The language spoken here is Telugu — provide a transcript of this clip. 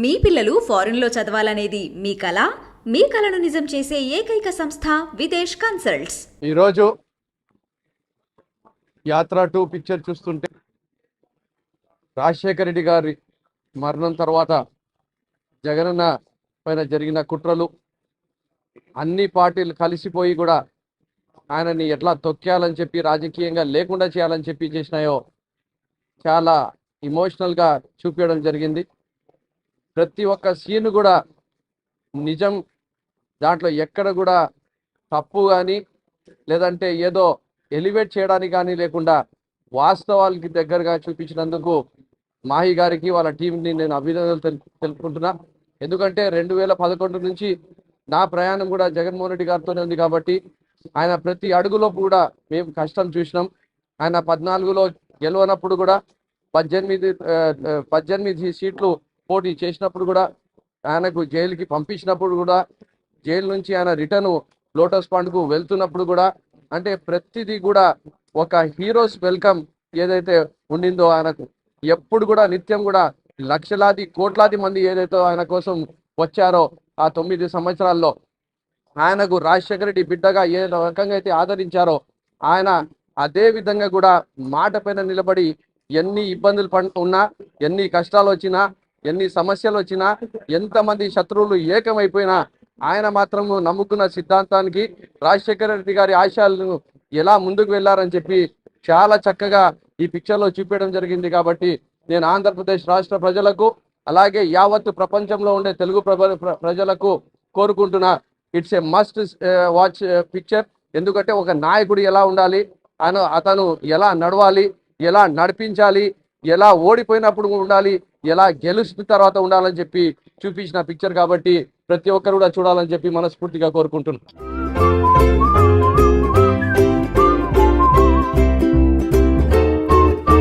మీ పిల్లలు ఫారెన్లో చదవాలనేది మీ కల? మీ కలను నిజం చేసే ఏకైక సంస్థ విదేశ్ కన్సల్ట్స్. ఈరోజు యాత్ర 2 పిక్చర్ చూస్తుంటే రాజశేఖర రెడ్డి గారి మరణం తర్వాత జగనన్న పైన జరిగిన కుట్రలు, అన్ని పార్టీలు కలిసిపోయి కూడా ఆయనని ఎట్లా తొక్కేయాలని చెప్పి, రాజకీయంగా లేకుండా చేయాలని చెప్పి చేసినాయో చాలా ఇమోషనల్గా చూపించడం జరిగింది. ప్రతి ఒక్క సీన్ కూడా నిజం, దాంట్లో ఎక్కడ కూడా తప్పు కానీ లేదంటే ఏదో ఎలివేట్ చేయడానికి కానీ లేకుండా వాస్తవాలకి దగ్గరగా చూపించినందుకు మాహి గారికి వాళ్ళ టీంని నేను అభినందనలు తెలుపుకుంటున్నా. ఎందుకంటే 2011 నుంచి నా ప్రయాణం కూడా జగన్మోహన్ రెడ్డి గారితోనే ఉంది కాబట్టి ఆయన ప్రతి అడుగులో కూడా మేము కష్టం చూసినాం. ఆయన 14లో గెలవనప్పుడు కూడా 18 సీట్లు పోటీ చేసినప్పుడు కూడా, ఆయనకు జైలుకి పంపించినప్పుడు కూడా, జైలు నుంచి ఆయన రిటర్న్ లోటస్ పాండ్కు వెళ్తున్నప్పుడు కూడా, అంటే ప్రతిదీ కూడా ఒక హీరోస్ వెల్కమ్ ఏదైతే ఉండిందో ఆయనకు, ఎప్పుడు కూడా నిత్యం కూడా లక్షలాది కోట్లాది మంది ఏదైతే ఆయన కోసం వచ్చారో ఆ 9 సంవత్సరాల్లో ఆయనకు రాజశేఖర రెడ్డి బిడ్డగా ఏ రకంగా అయితే ఆదరించారో, ఆయన అదే విధంగా కూడా మాట పైన నిలబడి ఎన్ని ఇబ్బందులు ఉన్నా, ఎన్ని కష్టాలు వచ్చినా, ఎన్ని సమస్యలు వచ్చినా, ఎంతమంది శత్రువులు ఏకమైపోయినా ఆయన మాత్రం నమ్ముకున్న సిద్ధాంతానికి, రాజశేఖర రెడ్డి గారి ఆశయాలను ఎలా ముందుకు వెళ్ళారని చెప్పి చాలా చక్కగా ఈ పిక్చర్లో చూపించడం జరిగింది. కాబట్టి నేను ఆంధ్రప్రదేశ్ రాష్ట్ర ప్రజలకు, అలాగే యావత్ ప్రపంచంలో ఉండే తెలుగు ప్రజలకు కోరుకుంటున్నా, it's a must watch picture. ఎందుకంటే ఒక నాయకుడు ఎలా ఉండాలి, అతను ఎలా నడవాలి, ఎలా నడిపించాలి, ఎలా ఓడిపోయినప్పుడు ఉండాలి, ఎలా గెలుస్తున్న తర్వాత ఉండాలని చెప్పి చూపించిన పిక్చర్ కాబట్టి ప్రతి ఒక్కరు కూడా చూడాలని చెప్పి మనస్ఫూర్తిగా కోరుకుంటున్నాను.